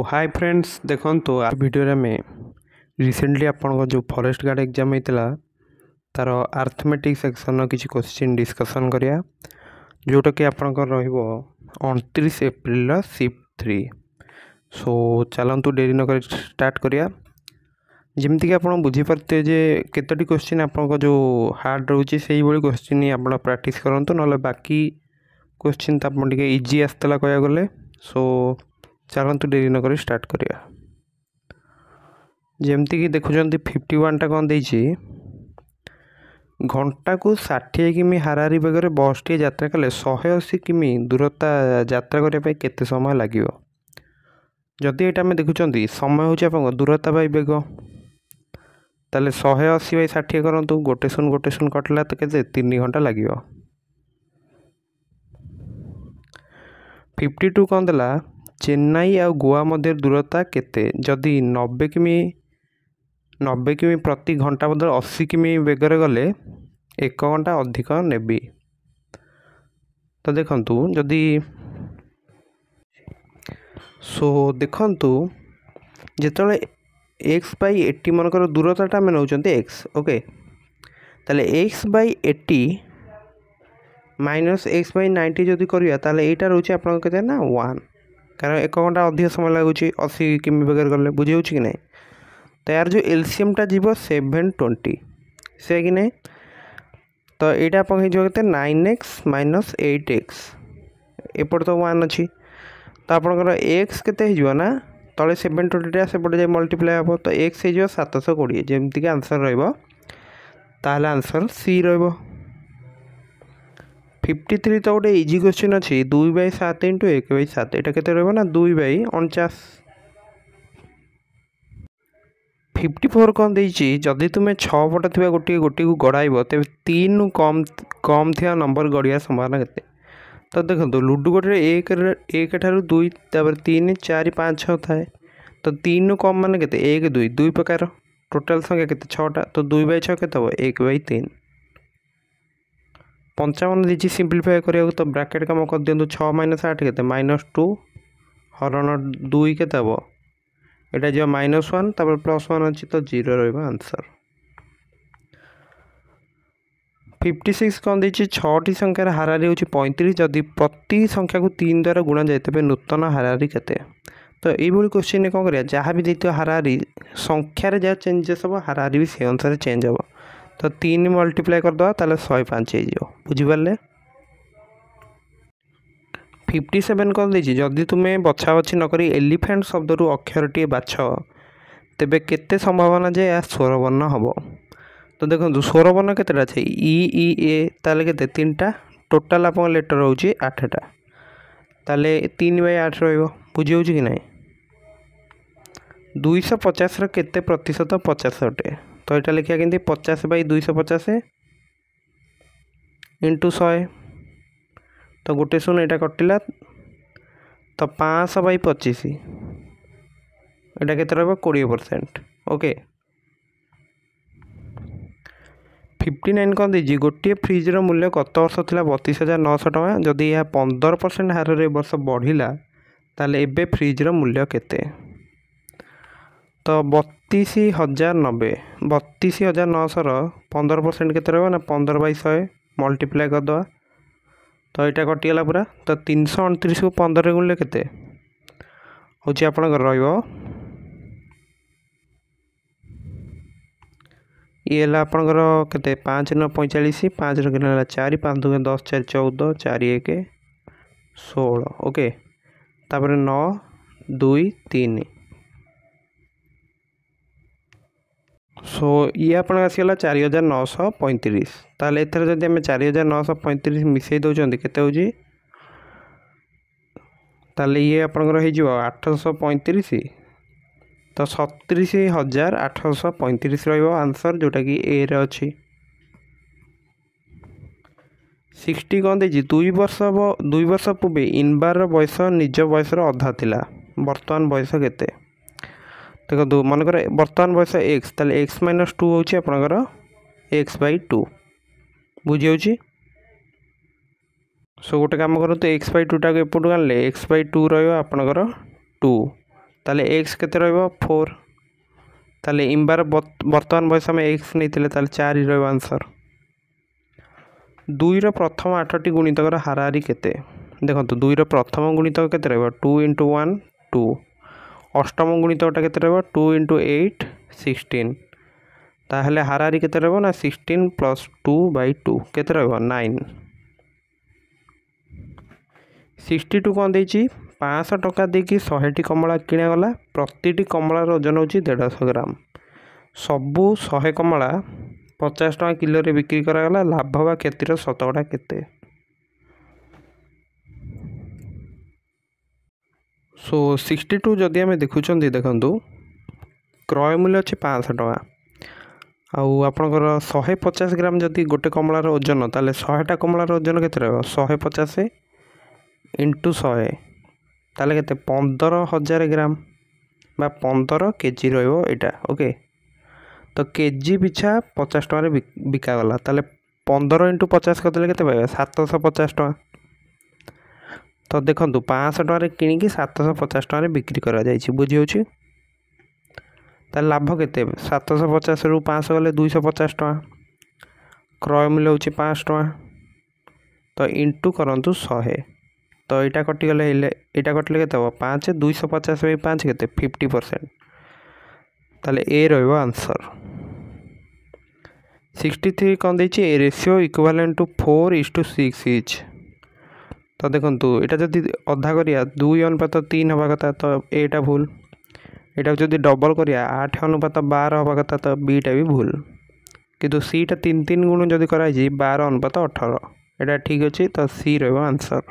Hi friends देखो तो आ video में रिसेंटली आपन जो फॉरेस्ट गार्ड एग्जाम होता तार अर्थमेटिक सेक्शन किसी क्वेश्चन डिस्कसन करिया जोटा कि आपंकर रो 29 एप्रिल शिफ्ट 3। सो चलतु डेरी नक स्टार्ट करिया जमीक आप बुझीपारे जे केतोटी क्वेश्चन आपन जो हार्ड रोचे से क्वेश्चन ही आप प्रैक्टिस करूँ ना बाकी क्वेश्चन तो आप इजी आसला कह गले। सो चलतु डेरी नक स्टार्ट करिया जमती कि देखुं 51 टा कौन देछि घंटा को 60 किमी हाराहारी बेगर बस टी यात्रा कले 180 किमी दूरता यात्रा करने केते समय लगे जदि यहाँ आम देखुं समय हूँ दूरता बै बेग ताले 180 / 60 करूँ गोटे शून कटला तो के 3 घंटा लगे। 52 कौन देला चेन्नई आ गोवा मध्य दूरता केते जदि 90 किमी प्रति घंटा बदल 80 किमी बेगर गले 1 घंटा अधिक नेबी। तो देखंतु जदि सो देखंतु जिते x/80 मनकर दूरता आम नौ एक्स ओके ताले x/80 माइनस x/90 जदि करिया ताले एटा रोचे आपन केते ना 1 कारण 1 घंटा अधिक समय लगुच 80 किमी बेगर गले बुझे कि नहीं। तो यार जो एलसीएम टा जीव 720 से कि नहीं तो यहाँ आप 9x - 8x एपट तो 1 अच्छी तो आपंकर एक्स केते ना तले 720 सेपटे जाए मल्टीप्लाई हम तो एक्स हो 720 जमीक आंसर रहा आंसर सी रो। 53 तो गोटे इजी क्वेश्चन अच्छी 2/7 × 1/7 यहाँ के रहा 2/49। 54 कौन देछि जदि तुम्हें 6 पट थी गोटे को गड़ाइब तेज 3 कम थी नंबर गड़िया संभावना के तो देखो लुडु गोटे 1 ठारू 2 तापर 3 4 5 6 थाए तो 3 कम मान के 1 2 2 प्रकार टोटाल संख्या के 6टा तो 2/6 के 1/3। 55 दीजिए सिंप्लीफाई करिया तो ब्रैकेट कम कर दिंतु 6 - 8 के -2 हरण 2 के यहाँ जो -1 तब +1 अच्छी तो 0 रहा आंसर। 56 कौन देछि 6टी संख्यार हाराहारी हूँ 35 जदि प्रति संख्या को 3 द्वारा गुणा जाए तेज नूतन हाराहारी केते तो यही क्वेश्चन कौन करिया जहाँ भी देते हाराहारी संख्यार जहाँ चेंजेस हम हाराहारी भी से अनुसार चेंज हम तो 3 मल्टीप्लाई करदे ताले 105 हो बुझिपारे। 57 कौन देछि जदि तुम्हें बछा बछी नक एलिफेंट शब्द रु अक्षर टी बाछ तेबे केते संभावना जे या स्वरवर्ण हम तो देखो स्वरवर्ण केतेटा अच्छे ई ए ताले केते 3टा टोटाल आप लेटर हो 8टा ताले 3/8 रो बुझे कि नहीं। 250 केते प्रतिशत 50 अटे तो यहाँ लिखा कि 50/250 × 100 तो गोटे शून यहाँ कटिला तो 500/25 यहाँ के 20% ओके। 59 कौन दीजिए गोटे फ्रिज्र मूल्य गत वर्ष था 32,900 टका जदि यह 15% हार ए वर्ष बढ़ला ताले एबे फ्रिज्र मूल्य केते तो 32,090 32,900 15% के ना 15/100 मल्टीप्लाई करदे तो यहाँ कटिगला पूरा तो 329 को 15 गुणिले केते हूँ आपंकर रो ये आपंकर के 5 × 9 = 45 5 × 3 = 4 5 × 2 = 10 4 14 4 1 16 ओके तापर 9 2 3 सो ये आपन आसगला 4,935 ताले एथर जदि आम 4,935 मिसई दौरान केते होजी ताले ये आपनकर हो 835 तो 37,835 रहिबो आंसर जोटा कि ए रे अछि। 60 कौन देछि 2 वर्ष पूर्वे इनबार बयस निज बयसर अधा थिला वर्तमान बयस केते देखो मनकर वर्तमान बयस एक्स ताले x - 2 होछि आपनकर x/2 बुझी सो गोटे काम करूँ तो x/2 टाक एपटू आनले x/2 रहा आपनकर 2 ताले एक्स केते रहइबो 4 ताले इम्बार वर्तमान बयस आम एक्स नहीं ताले 4 ही रहइबो आंसर 2 रो प्रथम 8टी गुणितकर हाराहारी केते देखंतु 2 रो प्रथम गुणितक केते रहइबो 2 * 1 2 अष्टम गुणितकटा केते रहइबो 2 * 8 16 ताहले हाराहारी केते रहइबो ना 16 + 2/2 केते रहइबो 9 62 कोन देछि 500 टका देकी 100टी कमला किना गला प्रतिटी कमलार ओजन होछि 150 ग्राम सबु 100 कमला 50 टका किलो रे बिक्री करा गला लाभ बा क्षतिर शतकड़ा केते सो 62 जदि आम देखुं देखु क्रय मूल्य अच्छे 500 टका आउ आपणकर 150 ग्राम जदि गोटे कमलार ओजन ताले 100टा कमलार ओजन केते रहबो 150 × 100 ताले केते 15,000 ग्राम बा 15 केजी रहइबो एटा ओके तो केजी पिछा 50 टका रे बिका गला ताले 15 × 50 करदेले केते पाइबा 750 टका तो देखंतु 500 टका रे किनी कि 750 टका रे बिक्री करा जायछि बुझी होछि ताले लाभ केते 750 रु 500 गले 250 टका क्रय मूल्य होछि 5 टका तो इंटू करंतु 100 तो एटा कटि गले एटा कटले केते हो 5 250/5 केते 50% ताले ए रहइबो आंसर 63 कोन देछि a ratio equivalent to 4:6 each तो देखंतु एटा जदि अधा करिया 2:3 हबा कथा तो एटा भूल एटा जदि डबल करिया 8:12 हबा कथा तो बीटा भी भूल किंतु सी टा 3 गुण जदि करा जी 12:18 एटा ठीक अछि तो सी रहइबो आंसर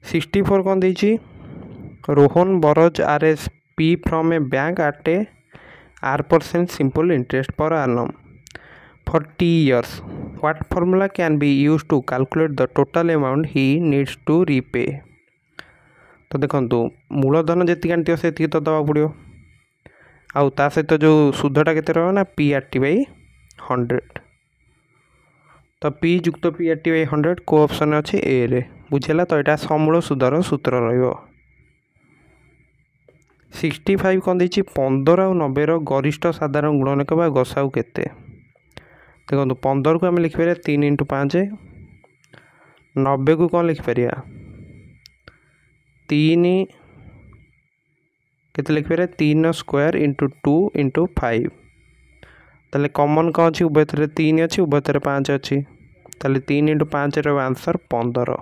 64 कोन देछि Rohan borrows RS P from a bank at a R% simple interest per annum for T years. What formula can be used to calculate the total amount he needs to repay? तो देखंतु मूलधन जेति आंटियो सेति तो दबा पड़ियो आउ ता सहित जो सुधटा केते रहबो ना PRT/100 तो P युक्त PRT/100 को ऑप्शन अछि ए रे बुझेला तो एटा समूल सुधर सूत्र रहइबो 65 कोन देछि 15 और 90 रो गरिष्ठ साधारण गुणनक बा गसाउ केते देखंतु 15 को हम लिख परिया 3 * 5 90 को कोन लिख परिया 3 केते लिख परिया 3 स्क्वायर * 2 * 5 ताले कॉमन का अछि उभय थरे 3 अछि उभय थरे 5 अछि ताले 3 * 5 रो आंसर 15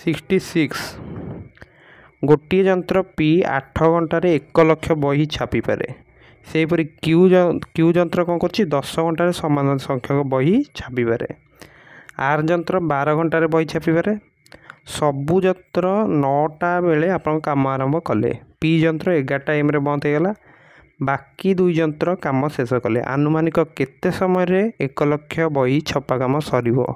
66 गोटे जंत्र पी 8 घंटे 1 लाख बही छापी पारे से परी क्यू जंत्र कौन कर 10 घंटे समान संख्यक बही छापी पारे आर जंत्र 12 घंटे बही छापी पारे सबू जंत्र 9टा बेले आपन काम आरंभ कले पी जंत्र 11टा एम रे बंद हो गला बाकी दुई जंत्र काम शेष कले आनुमानिक केते समय रे 1 लाख बही छपा काम सरीबो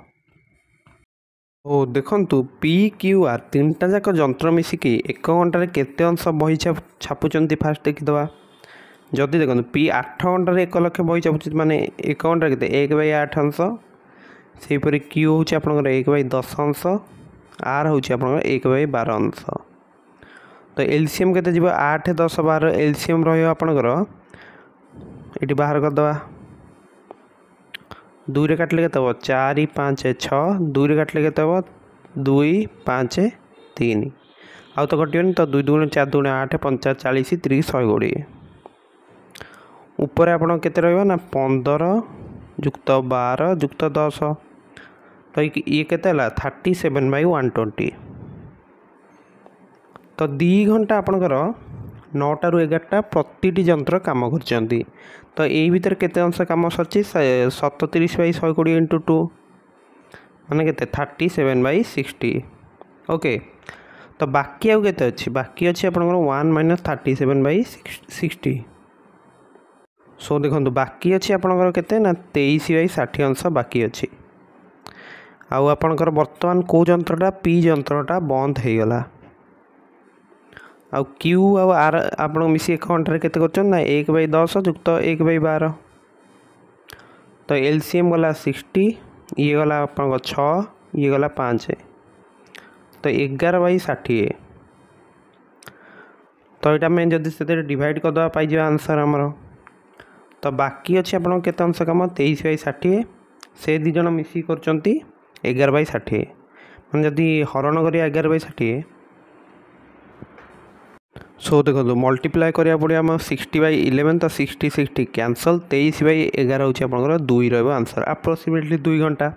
ओ देखंतु पी क्यू आर तीनटा जाक जंत्र मिसिकी 1 घंटे केते अंश बही छापुचंती फास्ट देखिदवा जदि देखंतु पी 8 घंटे 1 लाख बही छापुच माने 1 घंटे केते 1/8 अंश सेही परी क्यू होची आपनकर 1/10 अंश आर होची आपनकर 1/12 अंश तो एलसीएम केते जिवो 8 10 12 एलसीएम रहयो आपनकर एटी बाहर कर दवा 2 रे काटले केते हो 4 5 6 2 रे काटले केते हो 2 5 3 आउ तो कटियोनी तो 2 2 4 2 8 5 40 30 120 ऊपर आपण केते रहइबो ना 15 युक्त 12 युक्त 10 तो ये केते हला 37/120 तो 2 घंटा आपनकर 9टा रु 11टा प्रतिटी जंत्र काम करचंती तो एई भीतर केते अंश काम सरची 37/120 * 2 माने केते 37/60 ओके तो बाकी आउ केते अछि बाकी अछि आपनकर 1 - 37/60 सो देखंतु बाकी अछि आपनकर केते ना 23/60 अंश बाकी अछि आउ आपनकर वर्तमान को जंत्रटा पी जंत्रटा बंद हे गला आउ क्यू आउ आर आपण मिसी 1 घंटे केते करछन ना 1/10 युक्त 1/12 तो एलसीएम गला 60 ये गला आपण 6 ये गला 5 तो 11/60 तो यहाँ आम जदि से डिवाइड करदे पाई आंसर आमर तो बाकी अच्छे आप केते अंश कम 23/60 से दी जन मिसी कर 11/60 मैंने जदि हरण करिया 11/60 सो देखो मल्टीप्लाए करा पड़े आम 60/11 तो 60 कैंसल 23/11 हूँ आप 2 रनसर आप्रोक्सीमेटली 2 घंटा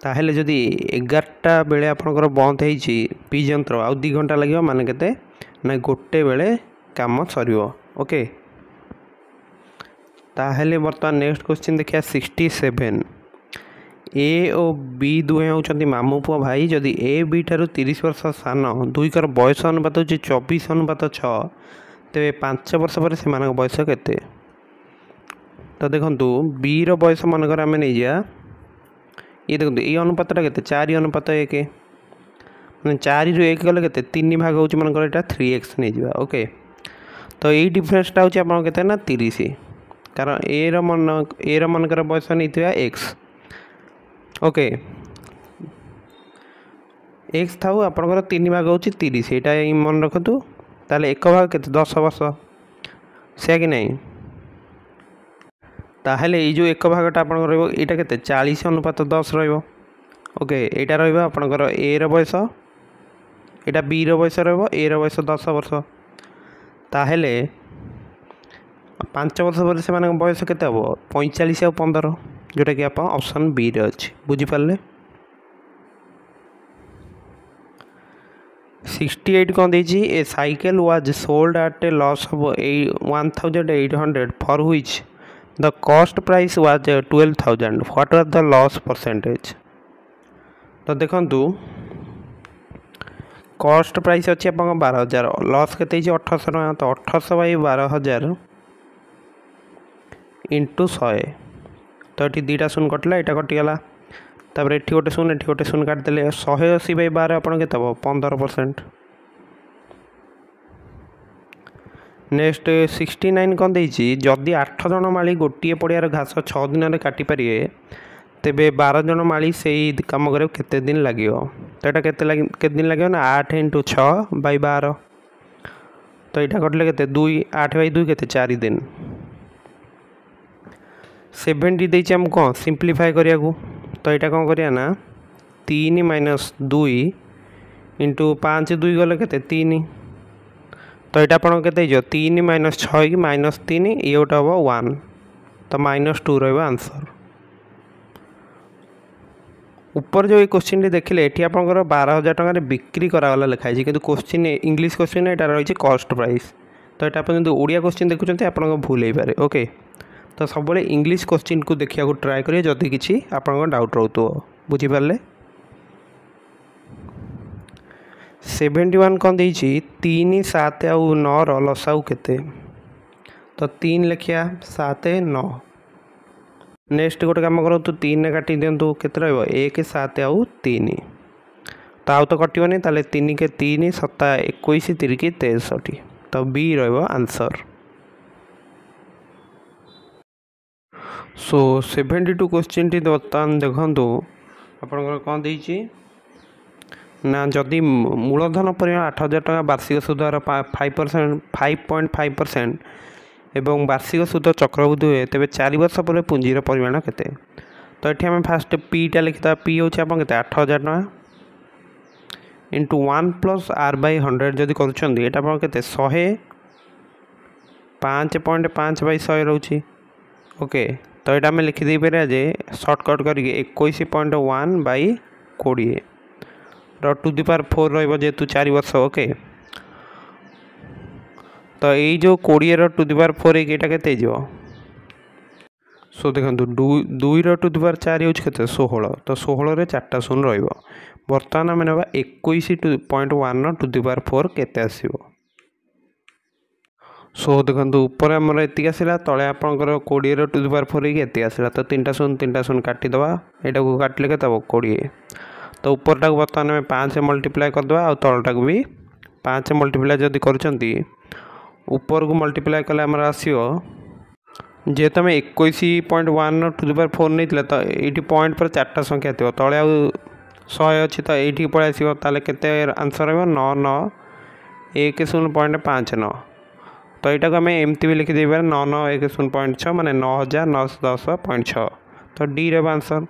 ताहले जदि 11टा बेले आपंकर बंद हो पी यंत्र आउ 2 घंटा लगे माने केते ना गोटे बेले काम सर ओके ताहले बर्तमान नेक्स्ट क्वेश्चन देखिए 67 ए और बी दुहे होती मामू पुआ भाई जदि ए बी ठारू 30 वर्ष सान दुईकर बयस अनुपात हो 24:6 तेरे 5 वर्ष पर से बयस केते तो देखु बी रो बयस मनकर आम नहीं जा ये देखो ये अनुपातटा के 4:1 मैंने 4 ରୁ 1 गले के 3 भाग हो मनकर यहाँ 3x नहीं जा ओके तो यही डिफरेन्सटा हूँ आप के ना 30 कारण ए मनकर बयस नहीं एक्स ओके एक्स था आपंकर 3 भाग हो 30 यहाँ मन रखु ताले 1 भाग के 10 वर्ष से कि नहीं ताहले ये जो 1 भागटा आप यहाँ के 40:10 ओके यहाँ रहा ए रो बयस यहाँ बी रो बयस ए रो बयस 10 वर्ष ताहले 5 वर्ष पर से बयस के 45 और 15 जोटा कि आप ऑप्शन बी रे अच्छे बुझीपारे 68 कौन देजी a cycle was sold at a loss of 1800 for which the cost price was 12,000 what are the loss percentage तो देखंतु कॉस्ट प्राइस अच्छी आप 12,000 लॉस के 1800 टका तो 1800/12,000 इंटू 100 तो ये 2टा शून्य कटिला यहाँ कटिगला तापर ये गोटे शून्य काटिदेले 180/12 आप के 15%। नेक्स्ट 69 कौन देती जदि 8 जन माली गोटे पड़ियार घास 6 दिन काटिपारे तेबे 12 जन माली से कम कर केते दिन लगे तो यहाँ केते दिन लगे ना 8 × 6/12 तो यहाँ कटिले के 2 8/2 के 4 दिन 70 देती आम कौन सिंप्लीफाई करिया तो यहाँ कौन करिया ना 3 - 2 इंटू 5 2 गले के 3 तो यहाँ आप 3 - 6 कि -3 ये गोटे हम 1 तो -2 रहा आंसर ऊपर जो ये क्वेश्चन देखिले ये आप 12,000 टकर बिक्री कराला लिखाई कि क्वेश्चन इंग्लिश क्वेश्चन यहाँ रही कॉस्ट प्राइस तो यहाँ आप ओडिया क्वेश्चन देखुं आप भूल हो पारे ओके तो सब इंग्लिश क्वेश्चन को देखा ट्राए करें जदि किसी आप डाउट रोथो बुझीपारे 71 कौन देती 3 7 और 9 लसाऊ केते तो 3 लिखिया 7 9 नेक्स्ट गोटे कम करो 3 काटी दिंतु के 1 7 आउ 3 तो आउ तो कटोनी 3 के 3 7 21 3 की 63 तो बी रनसर सो 72 क्वेश्चन टी बर्तमान देखु आपंकर कौन देती ना जदि मूलधन परिमाण 8,000 टका वार्षिक सुधर 5.5% एवं वार्षिक सुध चक्रवृद्धि हुए तेज 4 वर्ष पर पुंजीर परिमाण केते तो ये आम फास्ट पीटा लिखिता पी हूँ आप 8,000 टका इंटू 1 + r/100 जदि कर 100 5.5/100 रोचे ओके तो यहाँ आम लिखिदे पारे जे सर्टकट करके 21.1/20 टू दी पावर 4 रेतु 4 वर्ष ओके तो यही जो 20 टू दी पावर 4 यहाँ के सो देखो 2 टू दी पावर 4 हूँ के 16 तो 16 रे 4टा शून्य बर्तमान आम ना 21.1 टू दी पावर 4 केते आसो सो देखो ऊपर आमर एति आसला तले आपंकर 20 टू दी पावर 4 एति आसला तो 3टा शून्य काटिदे यहाँ को काटिले के 20 तो ऊपरटा को बर्तमान आम 5 मल्टीप्लाए करदे आ तलटा को भी 5 मल्टीप्लाए जदि कर ऊपर को मल्टीप्लाए कले आमर आसो जेहेतु आम 21.1 टू दी पावर 4 नहीं तो ये पॉइंट पर 4टा संख्या थी तले 100 अच्छी तो ये पलि आसो ताले केते आंसर रहा 9910.59 तो यहाँ को आम एमती भी लिखिदे 9910.6 माने 9910.6 तो डी रहा आंसर।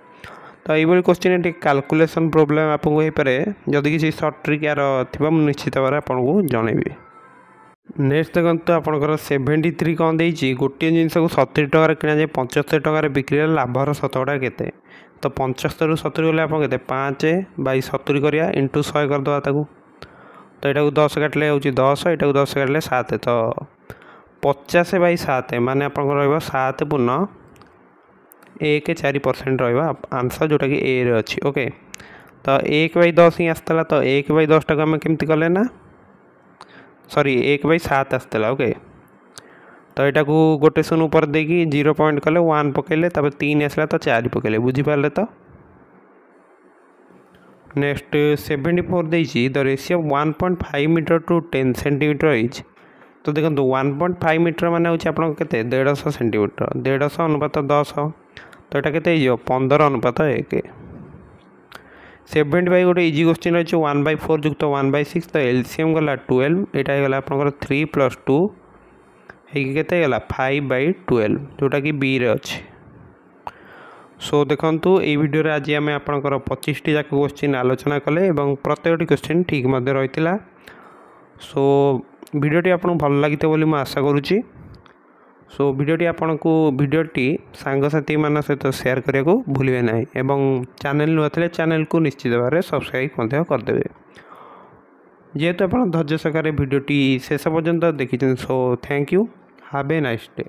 तो ये क्वेश्चन टे कैलकुलेशन प्रोब्लेम आपको हो पारे जदि किसी सर्ट ट्रिक यार थी निश्चित भाव आपको जनइबी। नेक्स्ट देखते आपंकर 73 कौन देती गोटे जिनस को 70 टकर किणा जाए 75 टकर बिक्री लाभर शतकड़ा केते तो 75 ରୁ 70 गले आप के 5/70 करा इंटू 100 करदे तो यहाँ 10 काटिले हूँ 10 यहाँ 10 काटिले 7 तो 50/7 माने आप 7.14% रहा आंसर जोटा कि ए रे अच्छी। ओके तो 1/10 ही आसला तो 1/10 टाक आम केमती कले ना सॉरी 1/7 आसला। ओके तो यहाँ को गोटे शून्य ऊपर देकी 0 पॉइंट कले 1 पकड़े 3 आसला तो 4 पकड़े बुझीपारे तो। नेक्स्ट 74 देती the ratio 1.5 metre to 10 centimetre is तो देखो 1.5 मीटर मान हूँ आप 150 सेंटीमीटर 150 अनुपात 10 तो यहाँ के 15:1। 75 गोटे इजी क्वेश्चन अच्छे 1/4 जुक्त 1/6 तो एलसीएम गला 12 यहाँ गला आप 3 + 2 होता गला 5/12 जोटा कि बी रे अच्छे। सो देखु ये वीडियो आज आम आपंकर 25टी जाक क्वेश्चन आलोचना कले प्रत्येक क्वेश्चन ठीक रही है। सो वीडियोटी आपको भल लगी बोली मैं आशा करुँची। सो वीडियोटी सांगसाथी मान सहित शेयर करने को भूलें ना एवं चैनल नुआ थे चैनल को निश्चित भाव सब्सक्राइब करदे जेहेतु आप धैर्य सहकारे वीडियोटी शेष पर्यंत देखी। So thank you have a nice day.